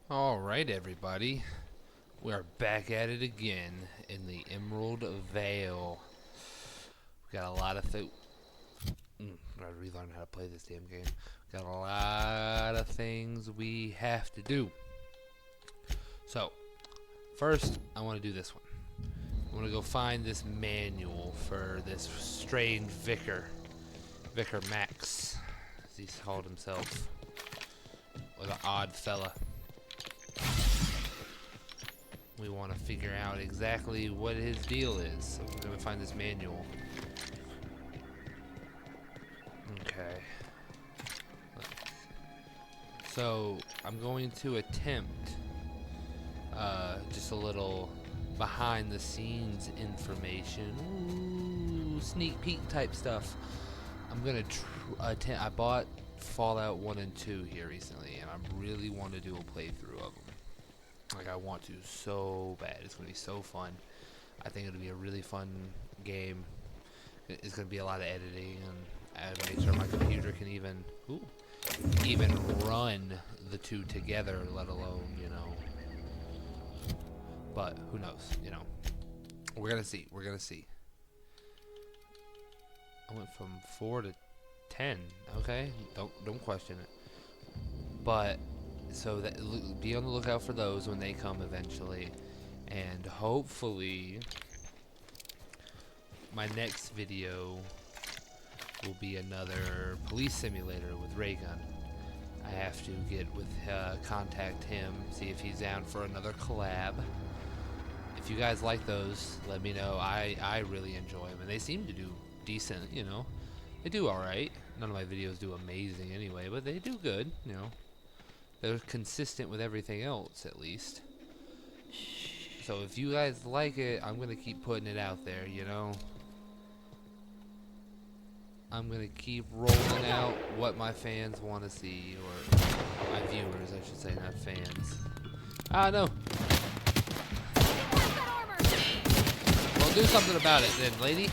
Alright, everybody. We are back at it again in the Emerald Vale. We got a lot of things. Gotta relearn how to play this damn game. Got a lot of things we have to do. So, first, I want to do this one. I want to go find this manual for this strange vicar. Vicar Max, as he's called himself. What an odd fella. We want to figure out exactly what his deal is. So we're going to find this manual. Okay. So I'm going to attempt just a little behind the scenes information. Ooh, sneak peek type stuff. I'm going to I bought Fallout 1 and 2 here recently, and I really want to do a playthrough of them. Like, I want to so bad. It's going to be so fun. I think it'll be a really fun game. It's going to be a lot of editing and make sure my computer can even run the two together, let alone, But who knows, We're going to see. We're going to see. I went from 4 to 10. Okay? Don't question it. But so that be on the lookout for those when they come eventually, and hopefully my next video will be another police simulator with Raygun. I have to get with contact him, see if he's down for another collab. If you guys like those, let me know. I really enjoy them, and they seem to do decent. They do all right. None of my videos do amazing anyway, but they do good. They're consistent with everything else, at least. So if you guys like it, I'm going to keep putting it out there, I'm going to keep rolling out what my fans want to see, or my viewers, I should say, not fans. Ah, no. Well, do something about it then, lady.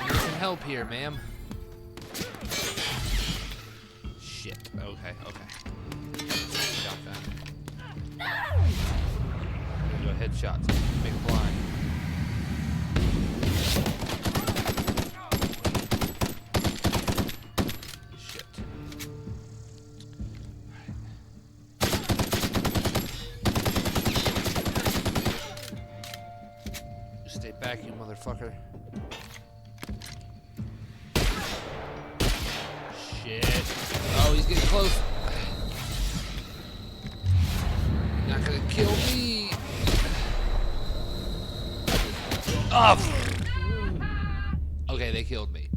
Need some help here, ma'am. Shit. Okay. Shotgun. Do a headshot. Make a blind. Shit. Just stay back, you motherfucker. Shit. Oh, he's getting close. Not gonna kill me. Oh. Okay, they killed me.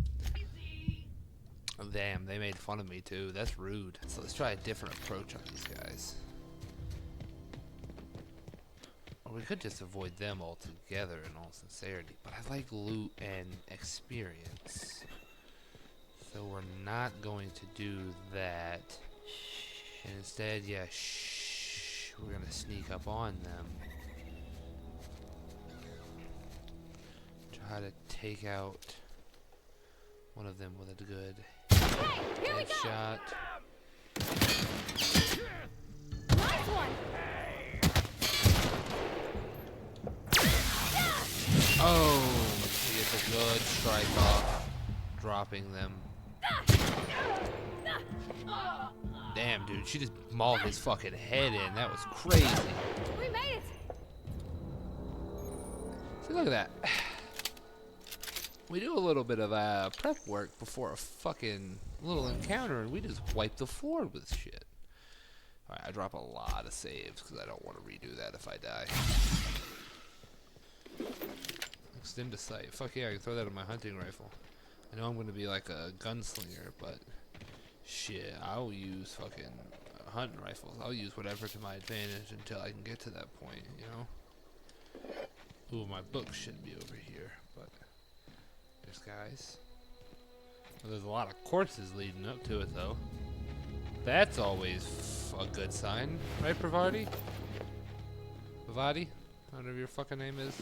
Oh, damn, they made fun of me too. That's rude. So let's try a different approach on these guys. Or we could just avoid them altogether in all sincerity. But I like loot and experience. So we're not going to do that. And instead, we're going to sneak up on them. Try to take out one of them with a good headshot. Nice one. Oh, he gets a good strike off, dropping them. Damn, dude, she just mauled his fucking head in. That was crazy. We made it. See, look at that. We do a little bit of prep work before a fucking little encounter, and we just wipe the floor with shit. Alright, I drop a lot of saves because I don't want to redo that if I die. Extend to sight. Fuck yeah, I can throw that on my hunting rifle. I know I'm going to be like a gunslinger, but shit, I'll use fucking hunting rifles. I'll use whatever to my advantage until I can get to that point, Ooh, my book should be over here, but there's guys. Well, there's a lot of courses leading up to it, though. That's always a good sign, right, Pravati? Pravati? Whatever your fucking name is.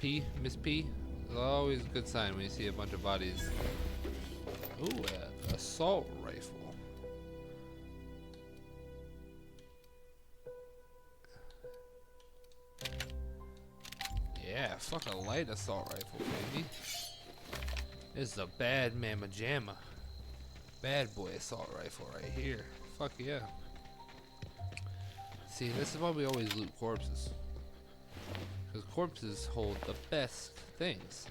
P? Miss P? It's always a good sign when you see a bunch of bodies. Ooh, assault rifle. Yeah, fuck a light assault rifle, baby. This is a bad mamma jamma. Bad boy assault rifle right here. Fuck yeah. See, this is why we always loot corpses. Because corpses hold the best things.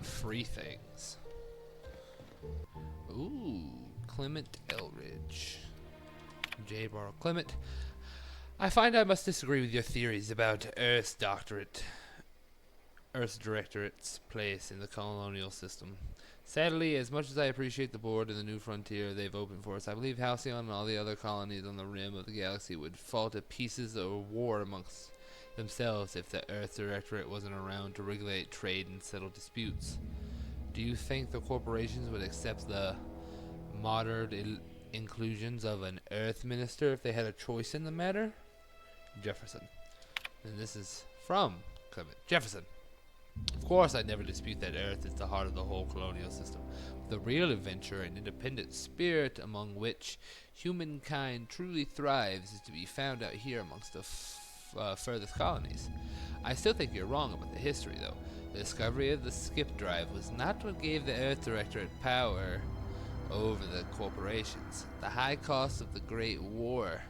Free things. Ooh, Clement Eldridge. J. Barrow Clement. I find I must disagree with your theories about Earth's Directorate's place in the colonial system. Sadly, as much as I appreciate the board and the new frontier they've opened for us, I believe Halcyon and all the other colonies on the rim of the galaxy would fall to pieces of war amongst themselves if the Earth Directorate wasn't around to regulate trade and settle disputes. Do you think the corporations would accept the modern inclusions of an Earth Minister if they had a choice in the matter? Jefferson. And this is from Clement Jefferson. Of course, I never dispute that Earth is the heart of the whole colonial system. The real adventure and independent spirit among which humankind truly thrives is to be found out here amongst the furthest colonies. I still think you're wrong about the history, though. The discovery of the skip drive was not what gave the Earth Directorate power over the corporations. The high cost of the Great War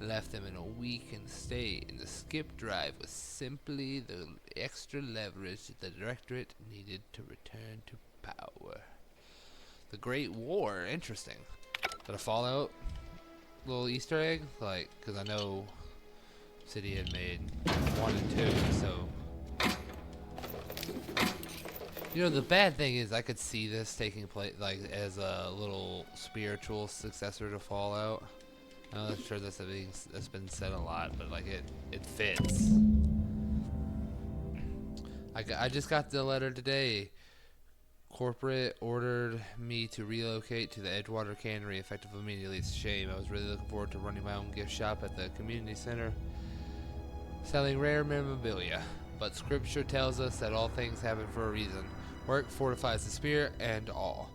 left them in a weakened state, and the skip drive was simply the extra leverage that the Directorate needed to return to power. The Great War, interesting. Is that a Fallout little Easter egg? Like, because I know City had made 1 and 2, so. You know, the bad thing is I could see this taking place, like, as a little spiritual successor to Fallout. I'm not sure that's been said a lot, but like it fits. I just got the letter today. Corporate ordered me to relocate to the Edgewater Cannery effective immediately. It's a shame. I was really looking forward to running my own gift shop at the community center, selling rare memorabilia. But scripture tells us that all things happen for a reason. Work fortifies the spirit and all.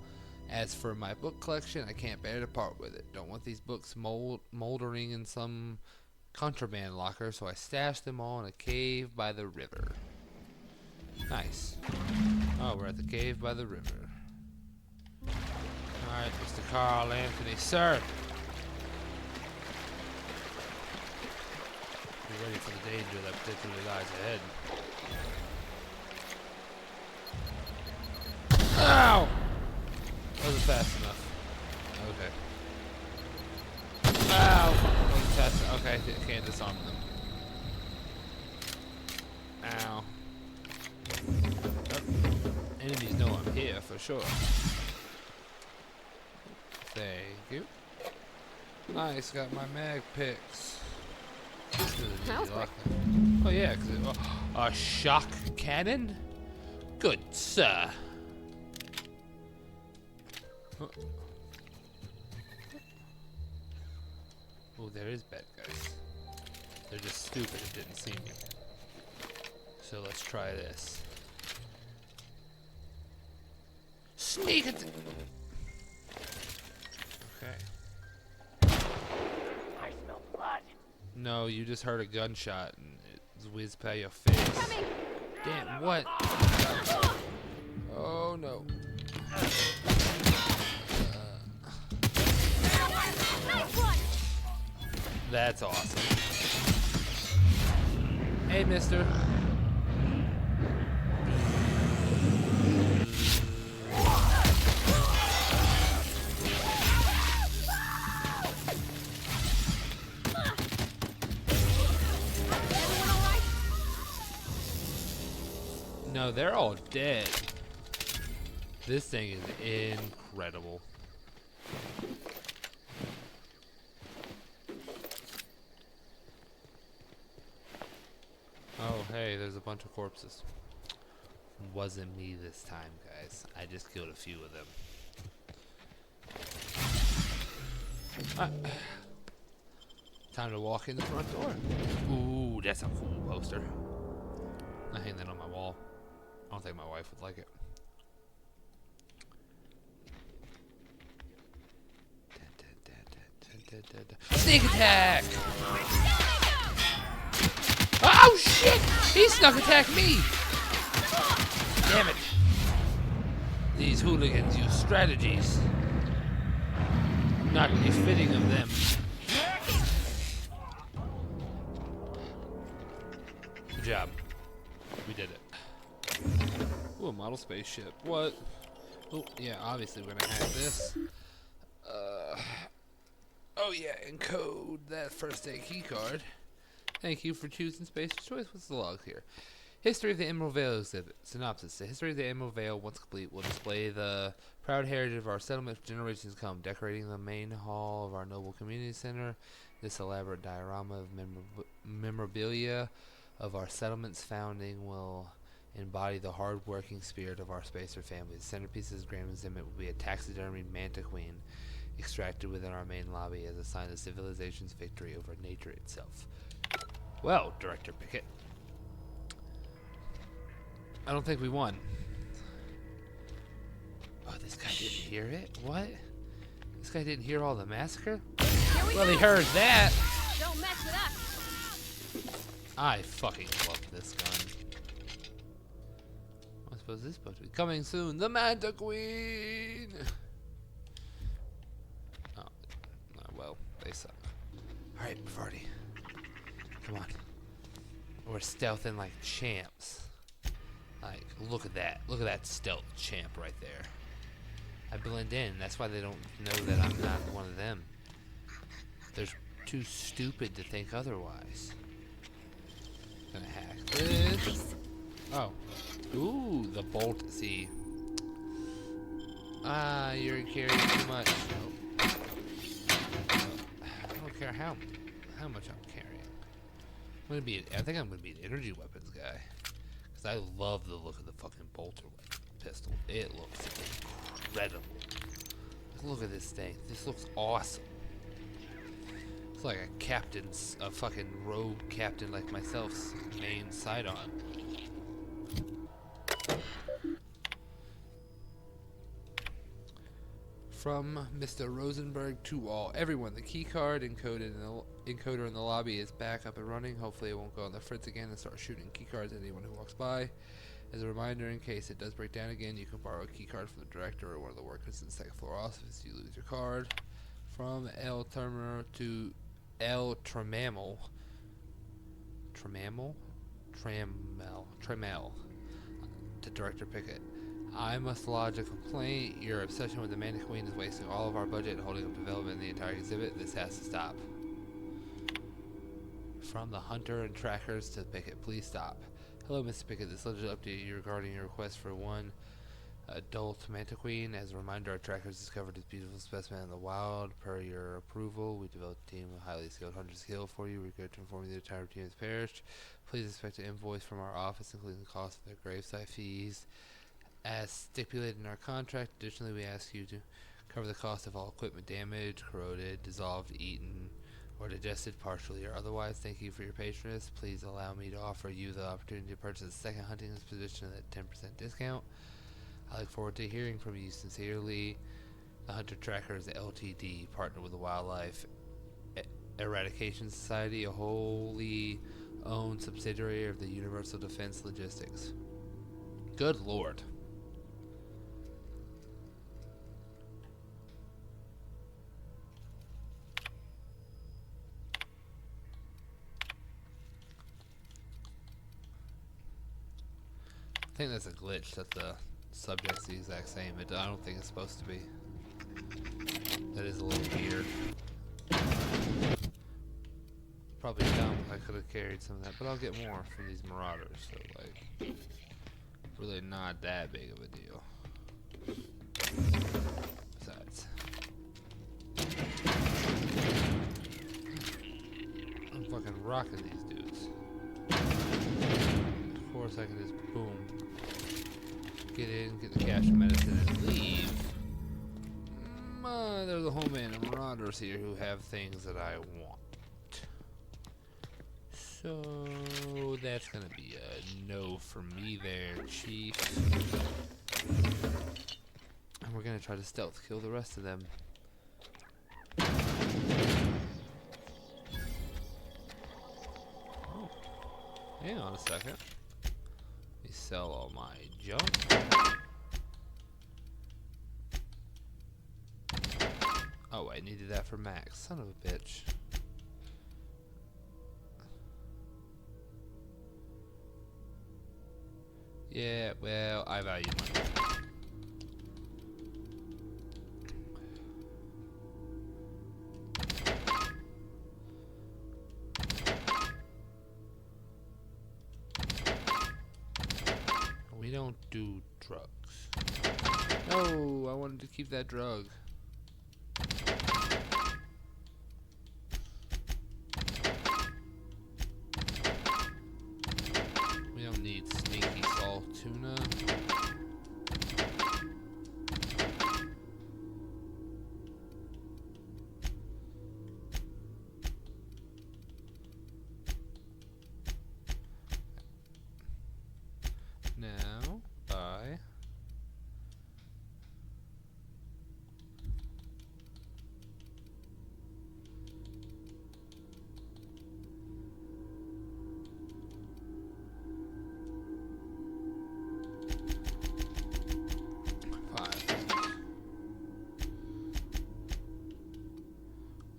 As for my book collection, I can't bear to part with it. Don't want these books moldering in some contraband locker, so I stashed them all in a cave by the river. Nice. Oh, we're at the cave by the river. Alright, Mr. Carl Anthony, sir. Be ready for the danger that particularly lies ahead. Ow! Wasn't fast enough. Okay. Ow! Wasn't fast enough. Okay, I can't disarm them. Ow. Oh. Enemies know I'm here for sure. Thank you. Nice, got my mag picks. Oh yeah, cause a shock cannon? Good sir. Oh, there is bad guys. They're just stupid and didn't see me. So let's try this. Sneak it! Okay. I smell blood. No, you just heard a gunshot and it whizzed by your face. Coming. Damn, what? Oh no. Nice one. That's awesome. Hey, mister. Everyone all right? No, they're all dead. This thing is incredible. Oh, hey, there's a bunch of corpses. Wasn't me this time, guys. I just killed a few of them. Time to walk in the front door. Ooh, that's a cool poster. I hang that on my wall. I don't think my wife would like it. Sneak attack! Oh shit! He snuck attacked me! Damn it. These hooligans use strategies. Not befitting of them. Good job. We did it. Ooh, a model spaceship. What? Oh, yeah, obviously we're gonna hack this. Oh yeah, encode that first aid key card. Thank you for choosing Space Choice. What's the log here? History of the Emerald Vale exhibit. Synopsis. The history of the Emerald Vale, once complete, will display the proud heritage of our settlement for generations to come, decorating the main hall of our noble community center. This elaborate diorama of memorabilia of our settlement's founding will embody the hard-working spirit of our spacer family. The centerpiece of this grand exhibit will be a taxidermied manta queen extracted within our main lobby as a sign of civilization's victory over nature itself. Well, Director Pickett, I don't think we won. Oh, this guy didn't hear it? What? This guy didn't hear all the massacre? Well, he heard that. Don't mess with us. I fucking love this gun. I suppose this is supposed to be coming soon. The Manta Queen! Oh, well, they suck. Alright, Bavardi. Come on. We're stealthing like champs. Like, look at that. Look at that stealth champ right there. I blend in. That's why they don't know that I'm not one of them. They're too stupid to think otherwise. Gonna hack this. Oh. Ooh, the bolt. See. Ah, you're carrying too much. Oh. I don't care how much I'm carrying. I think I'm gonna be an energy weapons guy. Cause I love the look of the fucking bolter pistol. It looks incredible. Look at this thing. This looks awesome. It's like a fucking rogue captain like myself's main sidearm. From Mr. Rosenberg to all. Everyone, the key card encoder in the lobby is back up and running. Hopefully it won't go on the fritz again and start shooting key cards at anyone who walks by. As a reminder, in case it does break down again, you can borrow a key card from the director or one of the workers in the second floor office. You lose your card. From El Termer to El Tremel. Tremel. To Director Pickett. I must lodge a complaint. Your obsession with the Manta Queen is wasting all of our budget and holding up development in the entire exhibit. This has to stop. From the Hunter and Trackers to Pickett, please stop. Hello, Mr. Pickett. This letter update you regarding your request for one adult Manta Queen. As a reminder, our trackers discovered this beautiful specimen in the wild. Per your approval, we developed a team of highly skilled hunters to kill for you. We regret to inform you the entire team has perished. Please expect an invoice from our office, including the cost of their gravesite fees. As stipulated in our contract, additionally, we ask you to cover the cost of all equipment damaged, corroded, dissolved, eaten, or digested partially or otherwise. Thank you for your patronage. Please allow me to offer you the opportunity to purchase a second hunting expedition at a 10% discount. I look forward to hearing from you sincerely. The Hunter Trackers Ltd. partner with the Wildlife Eradication Society, a wholly owned subsidiary of the Universal Defense Logistics. Good Lord. I think that's a glitch that the subject's the exact same. I don't think it's supposed to be. That is a little weird. Probably dumb. I could have carried some of that, but I'll get more from these marauders. So like, really not that big of a deal. Besides, I'm fucking rocking these dudes. Of course, I can just boom. Get in, get the cash medicine, and leave. There's a whole man of marauders here who have things that I want. So that's gonna be a no for me there, Chief. And we're gonna try to stealth kill the rest of them. Hang on a second. Let me sell all my junk. Oh, I needed that for Max. Son of a bitch. Yeah, well, I value money. We don't do drugs. No, I wanted to keep that drug. We don't need sneaky salt tuna. Now, buy.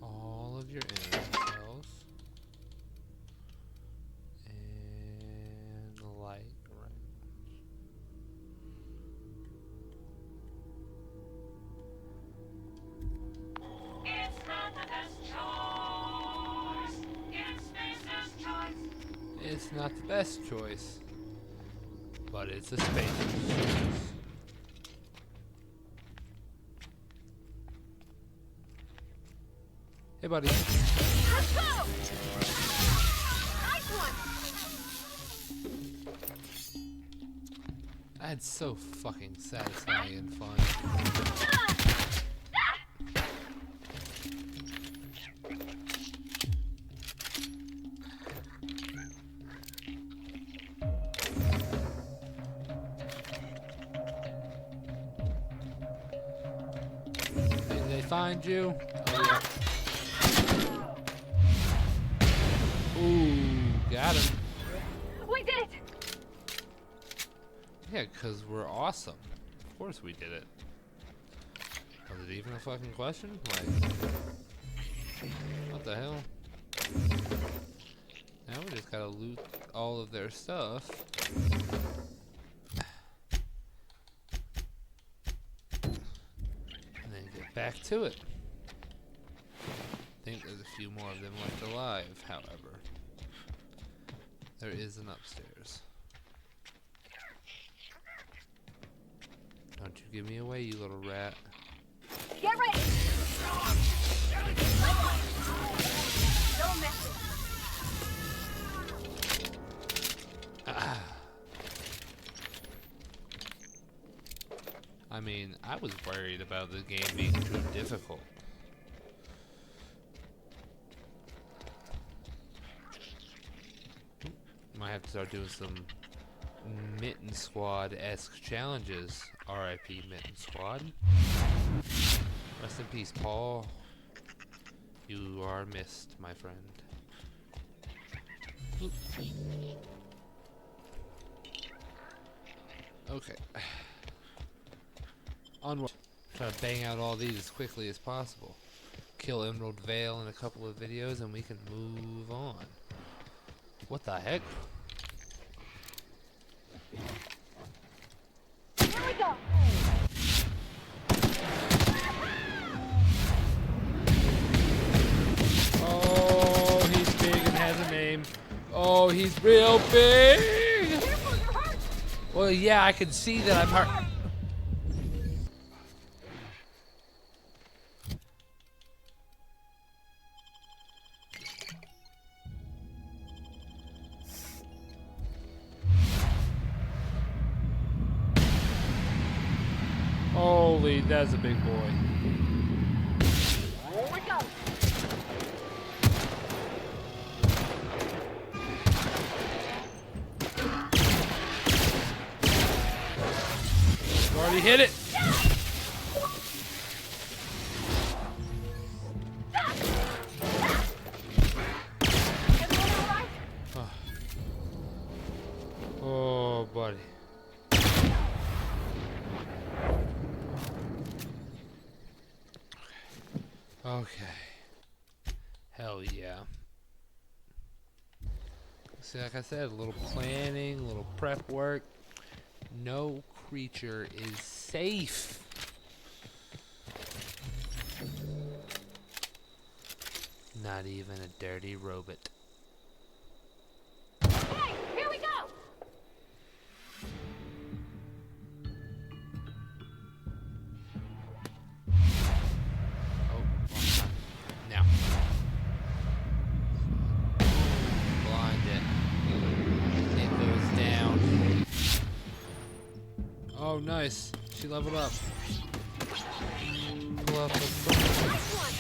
All of your energy cells. And light, right. It's not the best choice, but it's a space choice. Hey, buddy. Let's go! Nice one! That's so fucking satisfying and fun. Did they find you? Oh, yeah. Ooh, got him. We did it! Yeah, because we're awesome. Of course we did it. Was it even a fucking question? Like, what the hell? Now we just gotta loot all of their stuff. And then get back to it. I think there's a few more of them left alive, however. There is an upstairs. Don't you give me away, you little rat. Get ready! Don't mess with I mean, I was worried about the game being too difficult. Might have to start doing some Mitten Squad-esque challenges. R.I.P. Mitten Squad. Rest in peace, Paul. You are missed, my friend. Oop. Okay. Onward. Try to bang out all these as quickly as possible. Kill Emerald Vale in a couple of videos and we can move on. What the heck? Here we go! Oh, he's big and has a name. Oh, he's real big! Careful, you're hurt! Well, yeah, I can see that I'm hurt. Holy, that's a big boy. Here we go! Already hit it. Everyone all right? Okay. Hell yeah. See, like I said, a little planning, a little prep work. No creature is safe. Not even a dirty robot. Hey, here we go! Oh, wrong time. Now. Blind it. It goes down. Oh, nice. She leveled up. Pull up the front. Nice one!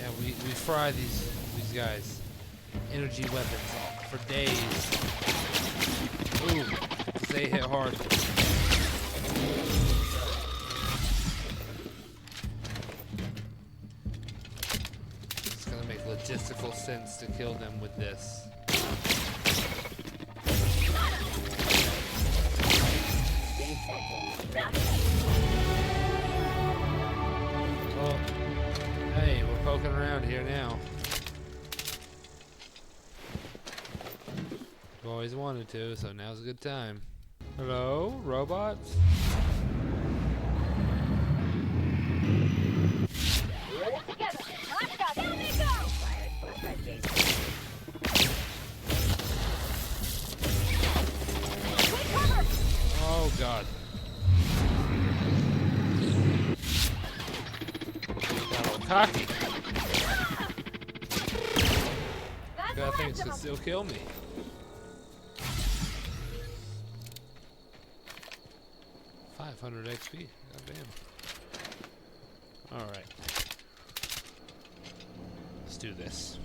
Yeah, we fry these guys. Energy weapons for days. Ooh, 'cause they hit hard. It's gonna make logistical sense to kill them with this. Oh, hey, we're poking around here now. I've always wanted to, so now's a good time. Hello, robots? Together! Let's go! Down they go! Take cover! Oh god. Got all cocky. That's Got the things last could of still kill me. 500 XP. Goddamn. Alright. Let's do this.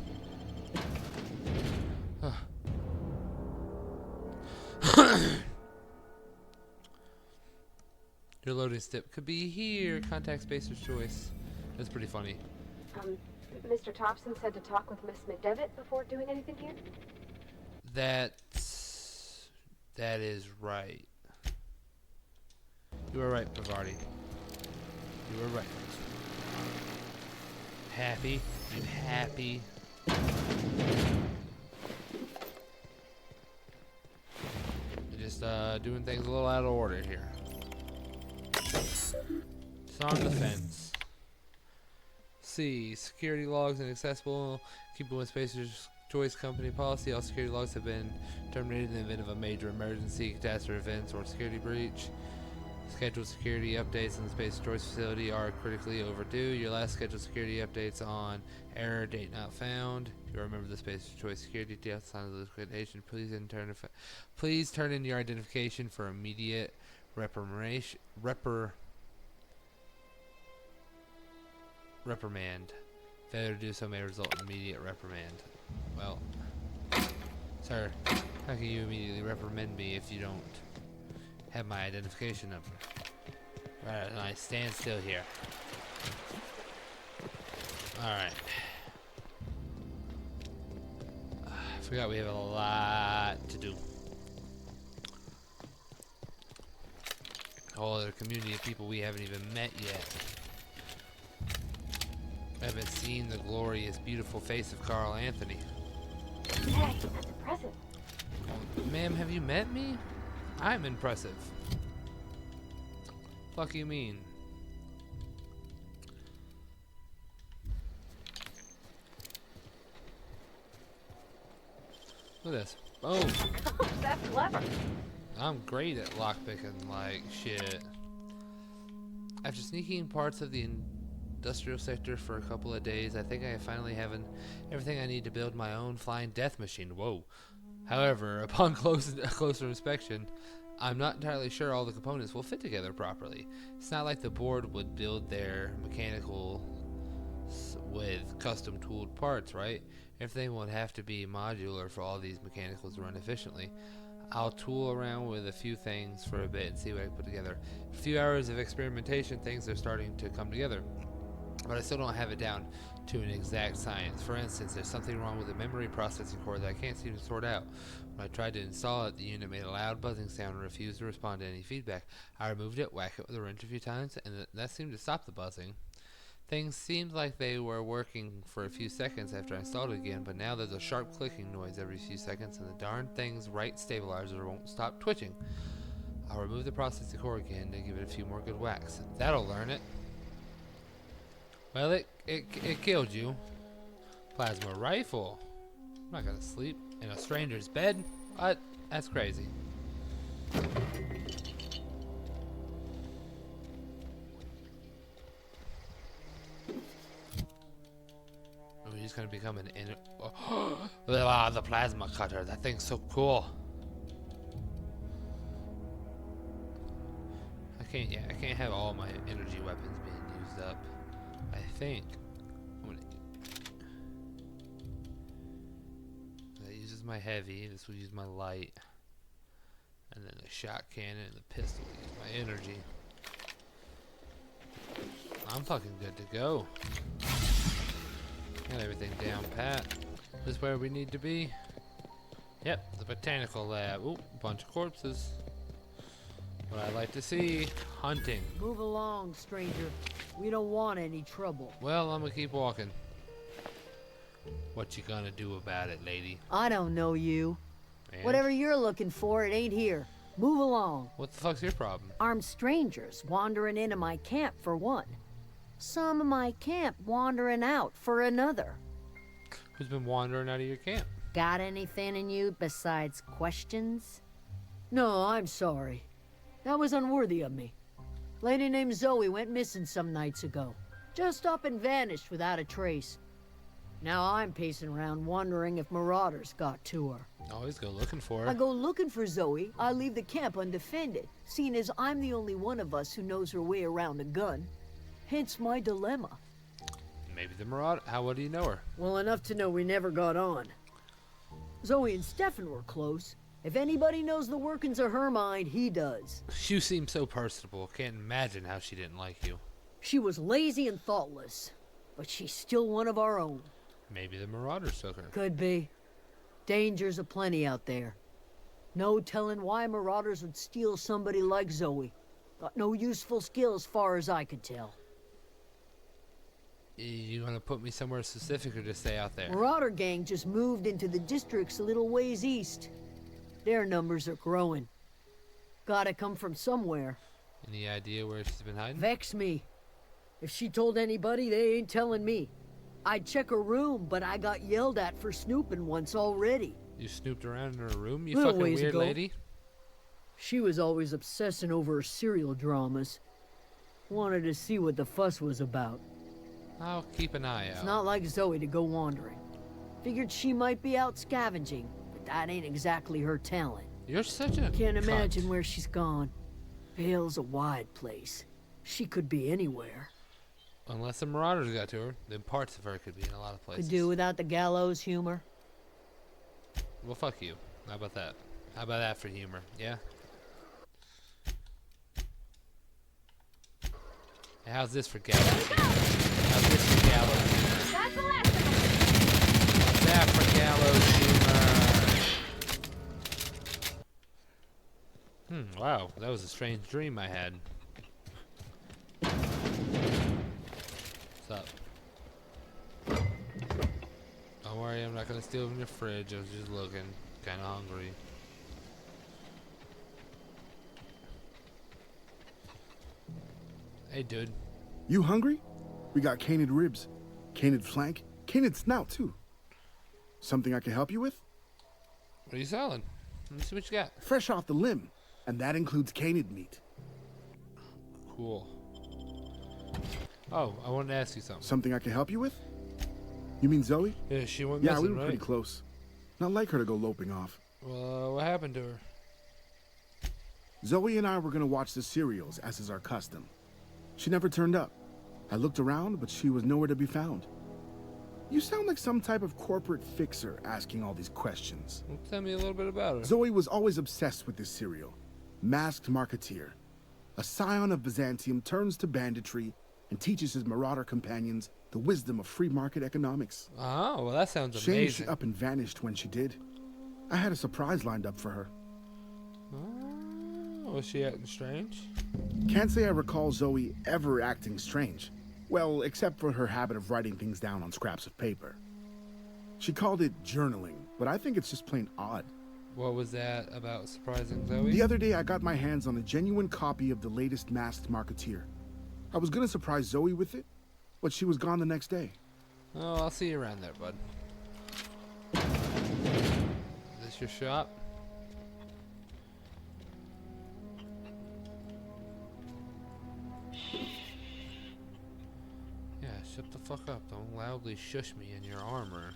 Your loading step could be here. Contact Spacer's choice. That's pretty funny. Mr. Thompson said to talk with Miss McDevitt before doing anything here? That is right. You were right, Pavardi. You were right. Happy? You happy? Just doing things a little out of order here. Disarm the fence. C. Security logs inaccessible. Keeping with Spacer's Choice Company policy, all security logs have been terminated in the event of a major emergency, catastrophe events, or security breach. Scheduled security updates in the Spacer's Choice facility are critically overdue. Your last scheduled security updates on error date not found. You remember the Spacer's Choice security details, sign of liquidation. Please turn in your identification for immediate reprimand. Failure to do so may result in immediate reprimand. Well, sir, how can you immediately reprimand me if you don't have my identification number? Right, and I stand still here. Alright. I forgot we have a lot to do. A whole other community of people we haven't even met yet. I haven't seen the glorious, beautiful face of Carl Anthony. Hey, that's impressive. Ma'am, have you met me? I'm impressive. Fuck you mean? Look at this. Boom. That's clever. I'm great at lockpicking like shit. After sneaking parts of the industrial sector for a couple of days, I think I finally have everything I need to build my own flying death machine. Whoa. However, upon closer inspection, I'm not entirely sure all the components will fit together properly. It's not like the board would build their mechanical with custom tooled parts, right? Everything would have to be modular for all these mechanicals to run efficiently. I'll tool around with a few things for a bit and see what I can put together. A few hours of experimentation, things are starting to come together. But I still don't have it down to an exact science. For instance, there's something wrong with the memory processing core that I can't seem to sort out. When I tried to install it, the unit made a loud buzzing sound and refused to respond to any feedback. I removed it, whacked it with a wrench a few times, and that seemed to stop the buzzing. Things seemed like they were working for a few seconds after I installed it again, but now there's a sharp clicking noise every few seconds, and the darn thing's right stabilizer won't stop twitching. I'll remove the processing core again and give it a few more good whacks. That'll learn it. Well, it killed you. Plasma rifle. I'm not gonna sleep in a stranger's bed. What? That's crazy. Oh, he's gonna become an inner. Oh. Ah, the plasma cutter. That thing's so cool. I can't have all my energy weapons being used up. I think that uses my heavy. This will use my light, and then the shot cannon and the pistol will use my energy. I'm fucking good to go. Got everything down pat. This is where we need to be. Yep, the botanical lab. Ooh, a bunch of corpses. What I like to see, hunting. Move along, stranger. We don't want any trouble. Well, I'm gonna keep walking. What you gonna do about it, lady? I don't know you. And Whatever you're looking for, it ain't here. Move along. what the fuck's your problem? Armed strangers wandering into my camp for one. Some of my camp wandering out for another. Who's been wandering out of your camp? Got anything in you besides questions? No, I'm sorry. That was unworthy of me. Lady named Zoe went missing some nights ago. Just up and vanished without a trace. Now I'm pacing around wondering if marauders got to her. Always go looking for her. I go looking for Zoe, I leave the camp undefended, seeing as I'm the only one of us who knows her way around a gun. Hence my dilemma. Maybe the marauder. What do you know her? Well, enough to know we never got on. Zoe and Stefan were close. If anybody knows the workings of her mind, he does. You seem so personable. Can't imagine how she didn't like you. She was lazy and thoughtless, but she's still one of our own. Maybe the marauders took her. Could be. Dangers aplenty out there. No telling why marauders would steal somebody like Zoe. Got no useful skill as far as I could tell. You gonna put me somewhere specific or just stay out there? Marauder gang just moved into the districts a little ways east. Their numbers are growing. Gotta come from somewhere. Any idea where she's been hiding? Vex me. If she told anybody, they ain't telling me. I'd check her room, but I got yelled at for snooping once already. You snooped around in her room, you Little fucking ways weird ago. lady? She was always obsessing over her serial dramas. Wanted to see what the fuss was about. I'll keep an eye out. It's not like Zoe to go wandering. Figured she might be out scavenging, but that ain't exactly her talent. You're such a Can't cunt. imagine where she's gone. Vale's a wide place. She could be anywhere. Unless the marauders got to her, then parts of her could be in a lot of places. Could do without the gallows humor. Well, fuck you. How about that? How about that for humor? Yeah? Hey, how's this for gallows humor? How's this for gallows humor? That's the last of them. How's that for gallows humor? Wow. That was a strange dream I had. What's up? Don't worry, I'm not gonna steal from your fridge. I was just looking. Kinda hungry. Hey, dude. You hungry? We got canid ribs, canid flank, canid snout too. Something I can help you with? What are you selling? Let me see what you got. Fresh off the limb, and that includes canid meat. Cool. Oh, I wanted to ask you something. Something I can help you with? You mean Zoe? Yeah, she went Yeah, missing, we were right? pretty close. Not like her to go loping off. Well, what happened to her? Zoe and I were gonna watch the serials, as is our custom. She never turned up. I looked around, but she was nowhere to be found. You sound like some type of corporate fixer asking all these questions. Well, tell me a little bit about her. Zoe was always obsessed with this serial. Masked Marketeer. A scion of Byzantium turns to banditry and teaches his marauder companions the wisdom of free market economics. Oh, well, that sounds Shame amazing. she up and vanished when she did. I had a surprise lined up for her. Oh, was she acting strange? Can't say I recall Zoe ever acting strange. Well, except for her habit of writing things down on scraps of paper. She called it journaling, but I think it's just plain odd. What was that about surprising Zoe? The other day, I got my hands on a genuine copy of the latest Masked Marketeer. I was gonna surprise Zoe with it, but she was gone the next day. Oh, I'll see you around there, bud. Is this your shop? Yeah, shut the fuck up. Don't loudly shush me in your armor.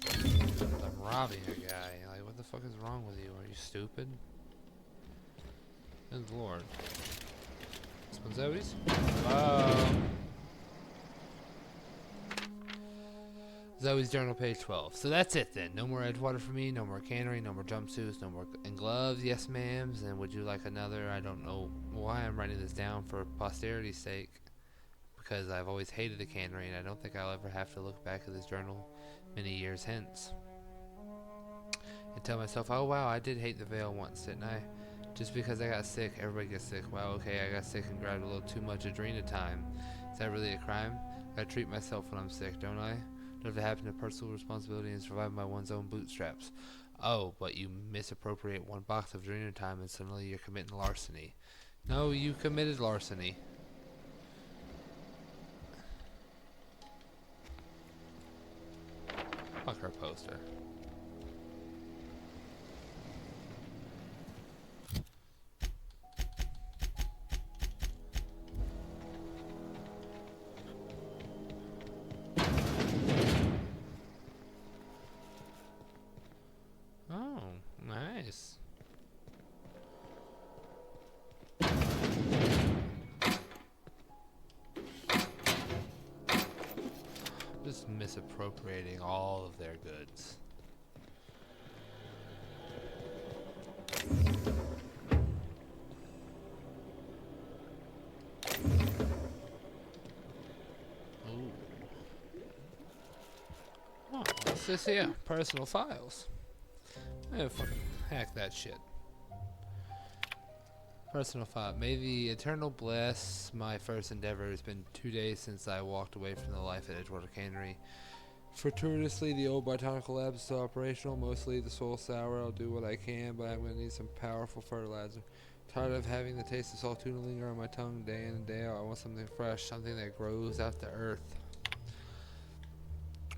I'm robbing a guy. Like, what the fuck is wrong with you? Are you stupid? Good lord. This one's Zoe's? Wow. Zoe's journal, page 12. So that's it then. No more Edgewater for me, no more cannery, no more jumpsuits, no more and gloves, yes ma'ams. And would you like another? I don't know why I'm writing this down for posterity's sake. Because I've always hated the cannery and I don't think I'll ever have to look back at this journal many years hence. And tell myself, oh wow, I did hate the veil once, didn't I? Just because I got sick, everybody gets sick. Wow, okay, I got sick and grabbed a little too much Adrenatime. Is that really a crime? I treat myself when I'm sick, don't I? Don't have to happen to personal responsibility and survive by one's own bootstraps. Oh, but you misappropriate one box of Adrenatime and suddenly you're committing larceny. No, you committed larceny. Fuck her poster. Oh, nice. Just misappropriating all of their goods. Ooh. Oh, what's this here? Personal files. Eh, fucking hack that shit. Personal file. May the Eternal bless my first endeavor. It's been 2 days since I walked away from the life at Edgewater Cannery. Fortuitously, the old botanical lab is still operational. Mostly the soil sour. I'll do what I can, but I'm going to need some powerful fertilizer. Tired of having the taste of salt tuna linger on my tongue day in and day out. I want something fresh, something that grows out the earth.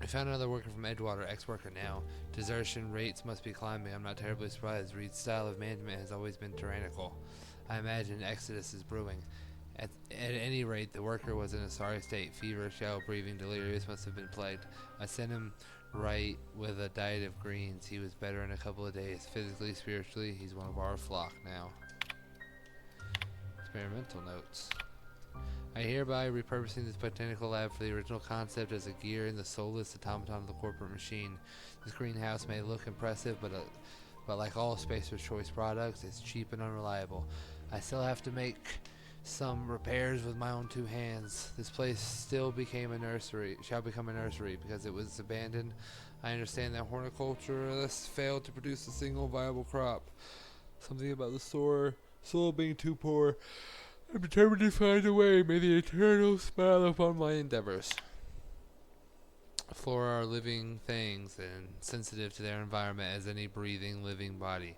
I found another worker from Edgewater, ex-worker now. Desertion rates must be climbing. I'm not terribly surprised. Reed's style of management has always been tyrannical. I imagine exodus is brewing. At any rate, the worker was in a sorry state. Fever, shallow breathing, delirious, must have been plagued. I sent him right with a diet of greens. He was better in a couple of days. Physically, spiritually, he's one of our flock now. Experimental notes. I hereby repurposing this botanical lab for the original concept as a gear in the soulless automaton of the corporate machine. This greenhouse may look impressive, but like all Spacer's Choice products, it's cheap and unreliable. I still have to make some repairs with my own two hands. This place shall become a nursery because it was abandoned. I understand that horticulturists failed to produce a single viable crop. Something about the soil being too poor. I'm determined to find a way. May the Eternal smile upon my endeavors. Flora are living things and sensitive to their environment as any breathing, living body.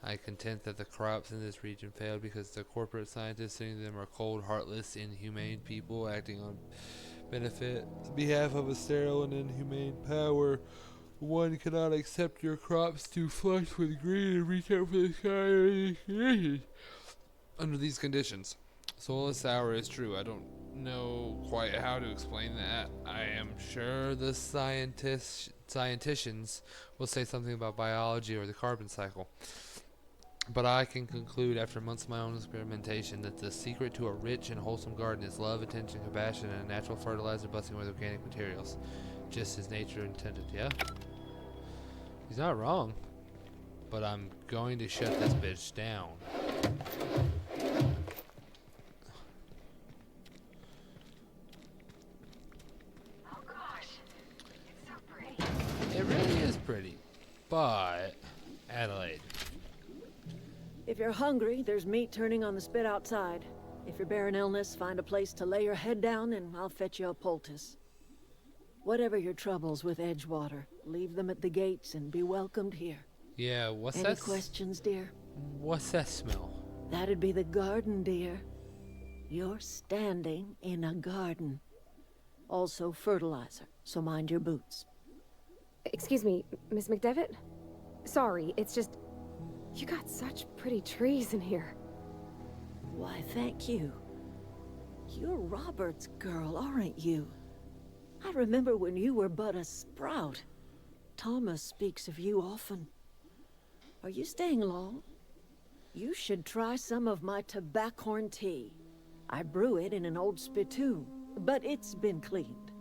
I contend that the crops in this region failed because the corporate scientists sending them are cold, heartless, inhumane people acting on behalf of a sterile and inhumane power. One cannot accept your crops to flush with green and reach out for the sky. Under these conditions, soil is sour is true. I don't know quite how to explain that. I am sure the scienticians will say something about biology or the carbon cycle. But I can conclude after months of my own experimentation that the secret to a rich and wholesome garden is love, attention, compassion, and a natural fertilizer busting with organic materials. Just as nature intended, yeah? He's not wrong. But I'm going to shut this bitch down. Oh gosh, it's so pretty. It really is pretty. But, Adelaide. If you're hungry, there's meat turning on the spit outside. If you're bearing illness, find a place to lay your head down and I'll fetch you a poultice. Whatever your troubles with Edgewater, leave them at the gates and be welcomed here. Yeah, what's Any that? questions, dear? What's that smell? That'd be the garden, dear. You're standing in a garden. Also fertilizer, so mind your boots. Excuse me, Miss McDevitt? Sorry, it's just... You got such pretty trees in here. Why, thank you. You're Robert's girl, aren't you? I remember when you were but a sprout. Thomas speaks of you often. Are you staying long? You should try some of my tobaccorn tea. I brew it in an old spittoon, but it's been cleaned.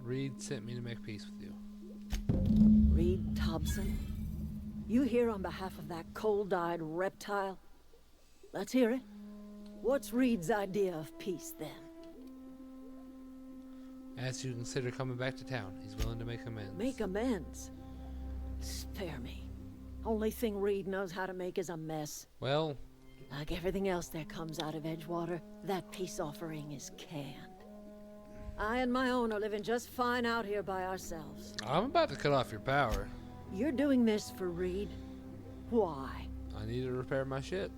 Reed sent me to make peace with you. Reed Thompson, you here on behalf of that cold-eyed reptile? Let's hear it. What's Reed's idea of peace, then? As you consider coming back to town, he's willing to make amends. Make amends? Spare me. Only thing Reed knows how to make is a mess. Well, Like everything else that comes out of Edgewater, that peace offering is canned. I and my own are living just fine out here by ourselves. I'm about to cut off your power. You're doing this for Reed? Why? I need to repair my ship.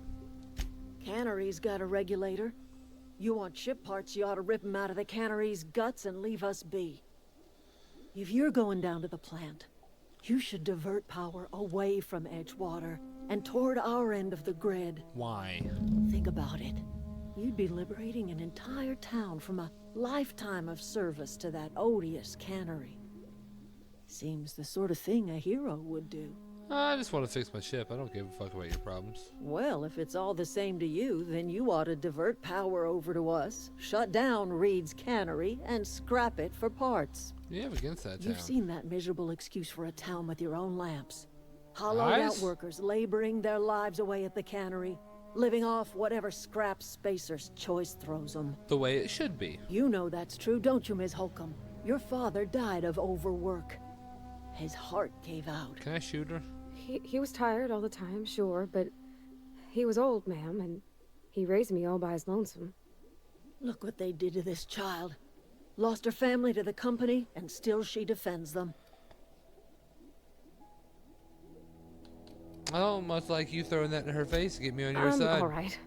Cannery's got a regulator. You want ship parts, you ought to rip 'em out of the cannery's guts and leave us be. If you're going down to the plant, you should divert power away from Edgewater and toward our end of the grid. Why? Think about it. You'd be liberating an entire town from a lifetime of service to that odious cannery. Seems the sort of thing a hero would do. I just want to fix my ship. I don't give a fuck about your problems. Well, if it's all the same to you, then you ought to divert power over to us, shut down Reed's cannery, and scrap it for parts. What do you have against that town? You've seen that miserable excuse for a town with your own lamps. Hollowed out Eyes? workers laboring their lives away at the cannery, living off whatever scrap Spacer's choice throws them. The way it should be. You know that's true, don't you, Miss Holcomb? Your father died of overwork. His heart gave out. Can I shoot her? He was tired all the time, sure, but he was old, ma'am, and he raised me all by his lonesome. Look what they did to this child. Lost her family to the company, and still she defends them. Oh, much like you throwing that in her face to get me on your side. All right.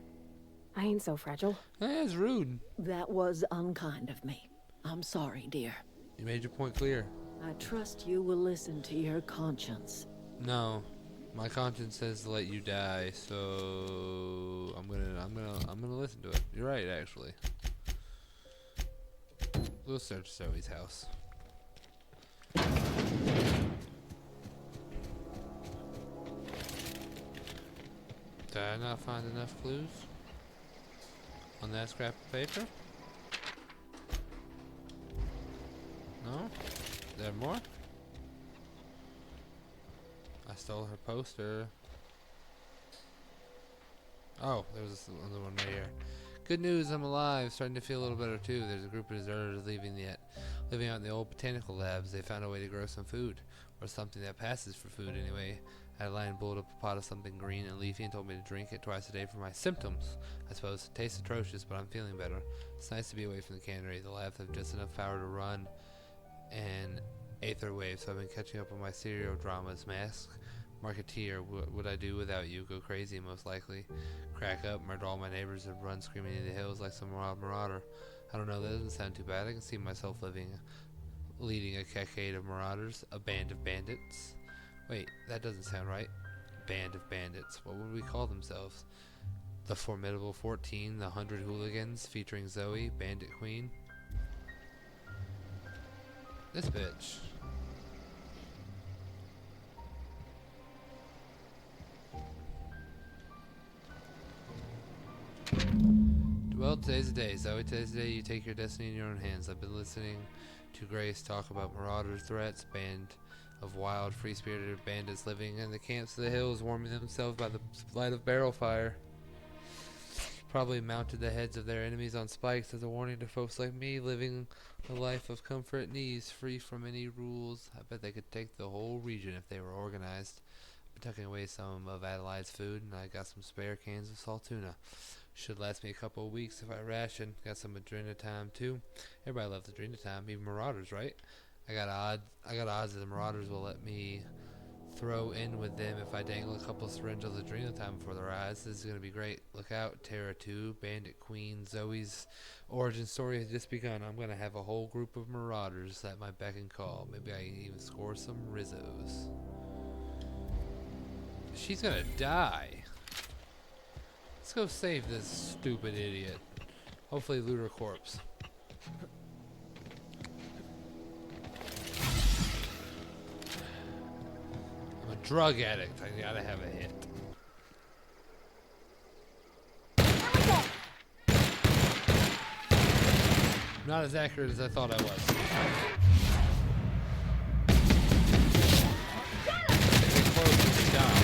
I ain't so fragile. That's rude. That was unkind of me. I'm sorry, dear. You made your point clear. I trust you will listen to your conscience. No, my conscience says to let you die, so I'm gonna listen to it. You're right, actually. We'll search Zoe's house. Did I not find enough clues on that scrap of paper? No? Is there more? I stole her poster. Oh, there's another one right here. Good news, I'm alive. Starting to feel a little better too. There's a group of deserters living out in the old botanical labs. They found a way to grow some food, or something that passes for food anyway. Adeline boiled up a pot of something green and leafy and told me to drink it twice a day for my symptoms. I suppose it tastes atrocious, but I'm feeling better. It's nice to be away from the cannery. The labs have just enough power to run an aether wave, so I've been catching up on my serial dramas. Mask, Marketeer, what would I do without you? Go crazy, most likely. Crack up, murder all my neighbors, and run screaming into the hills like some marauder. I don't know, that doesn't sound too bad. I can see myself leading a cavalcade of marauders, a band of bandits. Wait, that doesn't sound right. Band of bandits. What would we call themselves? The Formidable 14, the 100 Hooligans, featuring Zoe, Bandit Queen. This bitch. Well, today's the day. Zoe, today's the day you take your destiny in your own hands. I've been listening to Grace talk about marauder threats, band of wild, free-spirited bandits living in the camps of the hills, warming themselves by the light of barrel fire. Probably mounted the heads of their enemies on spikes as a warning to folks like me living a life of comfort and ease, free from any rules. I bet they could take the whole region if they were organized. I've been tucking away some of Adelaide's food, and I got some spare cans of salt tuna. Should last me a couple of weeks if I ration. Got some Adrenatime too. Everybody loves Adrenatime, even Marauders, right? I got odds that the Marauders will let me throw in with them if I dangle a couple syringes of Adrenatime before their eyes. This is gonna be great. Look out, Terra 2, Bandit Queen, Zoe's origin story has just begun. I'm gonna have a whole group of Marauders at my beck and call. Maybe I can even score some Rizzos. She's gonna die. Let's go save this stupid idiot. Hopefully loot her corpse. I'm a drug addict. I gotta have a hit. Not as accurate as I thought I was. Getting close to the die.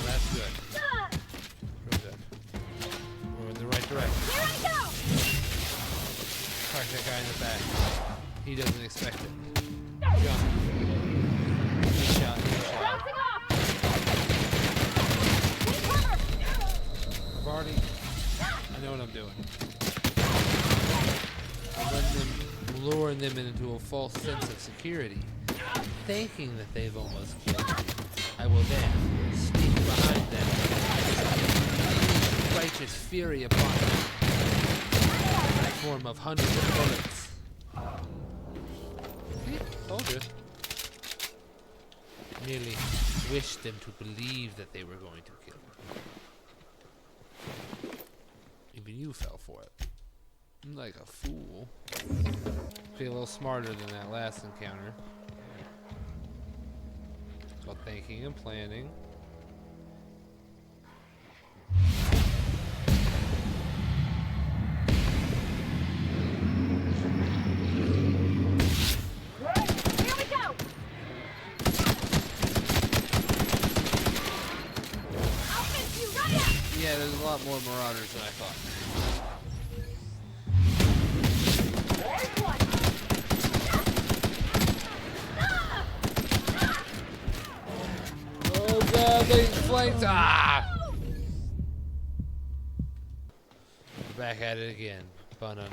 That's good. Real good. We're in the right direction. Here I go! Crack that guy in the back. He doesn't expect it. Jump. Good shot. Bouncing off! I've already... I know what I'm doing. I'm luring them into a false sense of security, thinking that they've almost killed me. I will then sneak behind them and righteous fury upon them in the form of hundreds of bullets. Told you. Merely wished them to believe that they were going to kill me. Even you fell for it. Like a fool. Be a little smarter than that last encounter. It's called thinking and planning. Here we go! I'll fix you right up! Yeah, there's a lot more Marauders than I thought. There's one! Oh god, they flanked! Ah! We're back at it again. Banana.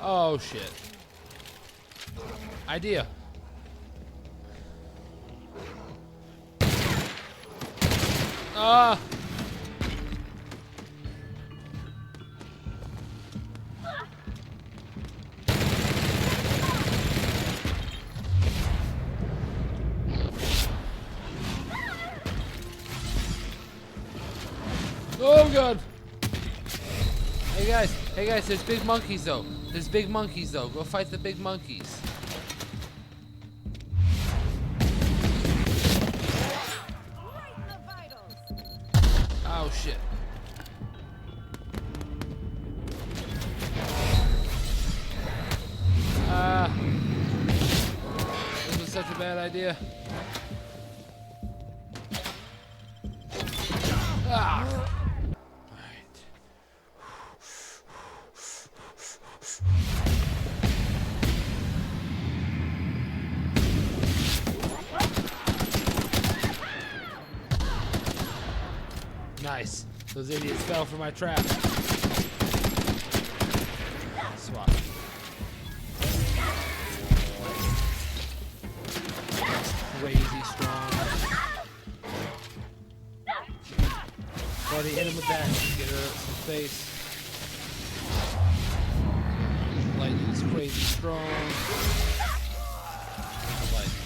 Oh shit. Idea. Ah! Oh god! Hey guys, there's big monkeys though. There's big monkeys though. Go fight the big monkeys. Oh shit. This was such a bad idea. Ah! Alright. Nice. Those idiots fell for my trap. Swap. Crazy strong. Buddy, hit him with that. Get her some space. Lightning's crazy strong. Lightning.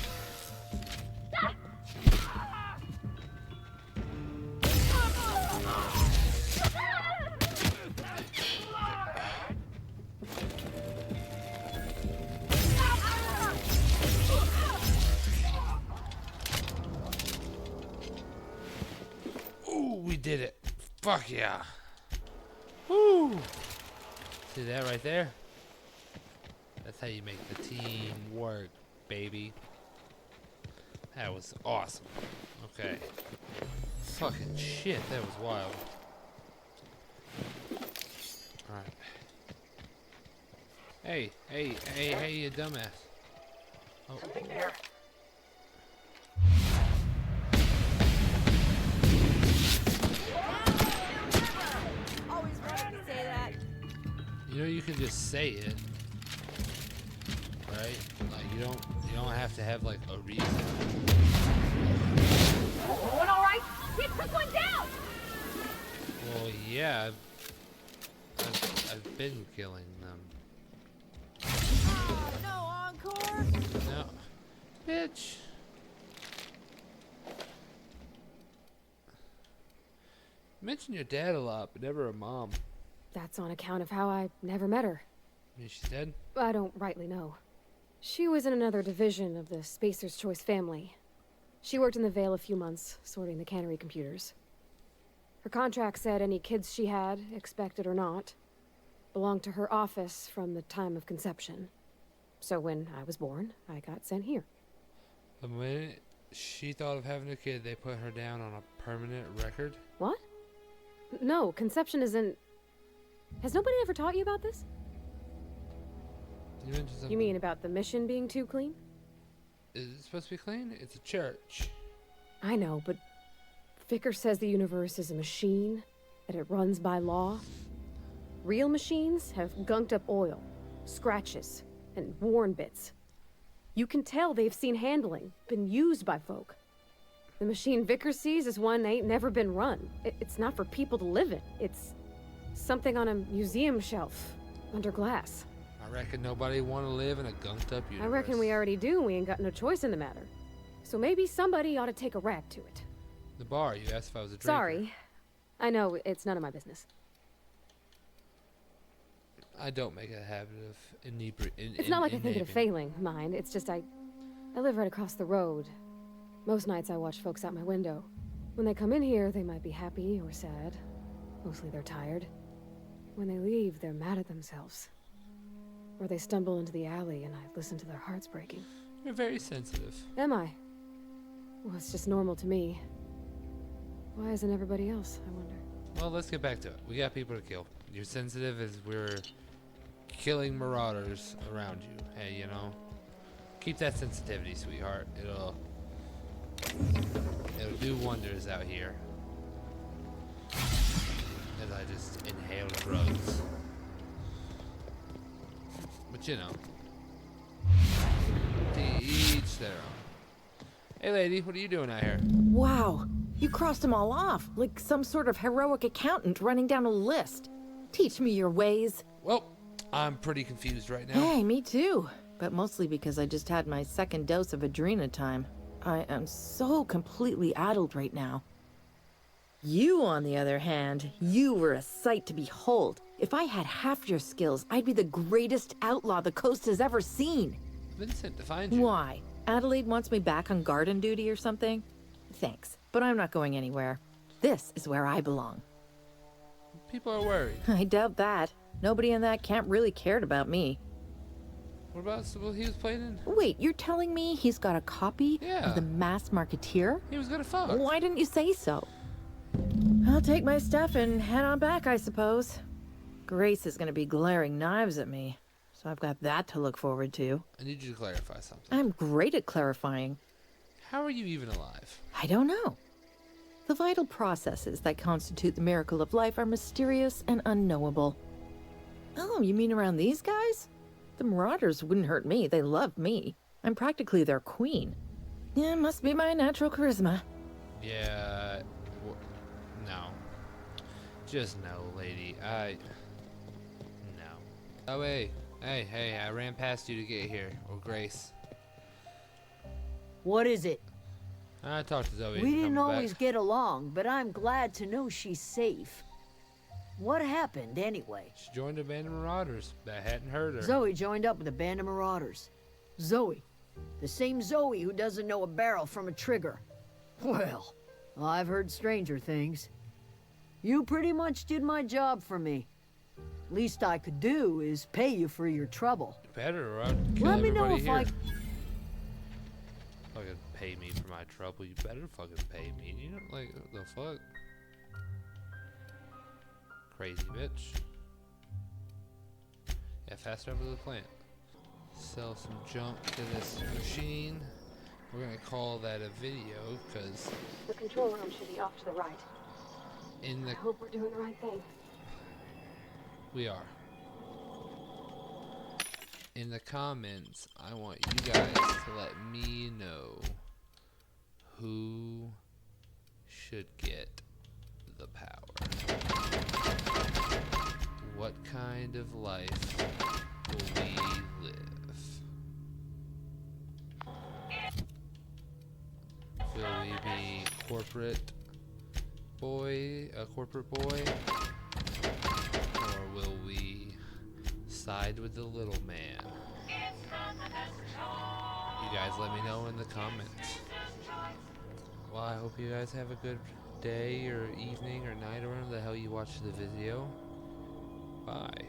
Ooh, we did it. Fuck yeah. Woo! See that right there? That's how you make the team work, baby. That was awesome. Okay. Fucking shit, that was wild. Alright. Hey, you dumbass. Oh. Always wanted to say that. You know, you can just say it, right? Like you don't have to have like a reason. Everyone all right? We took one down! Well, yeah, I've been killing them. Oh, no encore. No, bitch. You mention your dad a lot, but never a mom. That's on account of how I never met her. I mean, she's dead. I don't rightly know. She was in another division of the Spacer's Choice family. She worked in the Vale a few months, sorting the cannery computers. Her contract said any kids she had, expected or not, belonged to her office from the time of conception. So when I was born, I got sent here. The minute she thought of having a kid, they put her down on a permanent record. What? No, conception isn't... Has nobody ever taught you about this? You mentioned something. You mean about the mission being too clean? Is it supposed to be clean? It's a church. I know, but Vicker says the universe is a machine, that it runs by law. Real machines have gunked up oil, scratches, and worn bits. You can tell they've seen handling, been used by folk. The machine Vicker sees is one that ain't never been run. It's not for people to live in. It's something on a museum shelf, under glass. I reckon nobody want to live in a gunked up universe. I reckon we already do, we ain't got no choice in the matter. So maybe somebody ought to take a rag to it. The bar, you asked if I was a drinker. Sorry. I know, it's none of my business. I don't make a habit of It's not like I think it a failing, mind. It's just I live right across the road. Most nights I watch folks out my window. When they come in here, they might be happy or sad. Mostly they're tired. When they leave, they're mad at themselves. Or they stumble into the alley and I listen to their hearts breaking. You're very sensitive. Am I? Well, it's just normal to me. Why isn't everybody else, I wonder? Well, let's get back to it. We got people to kill. You're sensitive as we're killing marauders around you. Hey, you know, keep that sensitivity, sweetheart. It'll do wonders out here. As I just inhale drugs. But you know, to each their own. Hey, lady, what are you doing out here? Wow, you crossed them all off, like some sort of heroic accountant running down a list. Teach me your ways. Well, I'm pretty confused right now. Hey, me too. But mostly because I just had my second dose of Adrenatime. I am so completely addled right now. You, on the other hand, you were a sight to behold. If I had half your skills, I'd be the greatest outlaw the coast has ever seen. Vincent, to find you. Why? Adelaide wants me back on garden duty or something? Thanks, but I'm not going anywhere. This is where I belong. People are worried. I doubt that. Nobody in that camp really cared about me. What about what he was playing in? Wait, you're telling me he's got a copy Yeah. of The Masked Marketeer? He was gonna fuck. Why didn't you say so? I'll take my stuff and head on back, I suppose. Grace is gonna be glaring knives at me, so I've got that to look forward to. I need you to clarify something. I'm great at clarifying. How are you even alive? I don't know. The vital processes that constitute the miracle of life are mysterious and unknowable. Oh, you mean around these guys? The Marauders wouldn't hurt me. They love me. I'm practically their queen. Yeah, must be my natural charisma. Yeah. No. Just no, lady. No. Oh, wait. Hey, I ran past you to get here. Or Grace. What is it? I talked to Zoe. We didn't coming always back. get along, but I'm glad to know she's safe. What happened, anyway? She joined a band of marauders that hadn't heard her. Zoe joined up with a band of marauders. Zoe. The same Zoe who doesn't know a barrel from a trigger. Well, I've heard stranger things. You pretty much did my job for me. Least I could do is pay you for your trouble. Better, or I'd kill Let me know everybody if here. I... Fucking pay me for my trouble. You better fucking pay me. You don't like the fuck. Crazy bitch. Yeah, faster over to the plant. Sell some junk to this machine. We're gonna call that a video because The control room should be off to the right. in I the hope we're doing the right thing. we are. In the comments, I want you guys to let me know who should get the power. What kind of life will we live? Will we be a corporate boy, or will we side with the little man? You guys let me know in the comments. Well, I hope you guys have a good day or evening or night or whatever the hell you watch the video. Bye.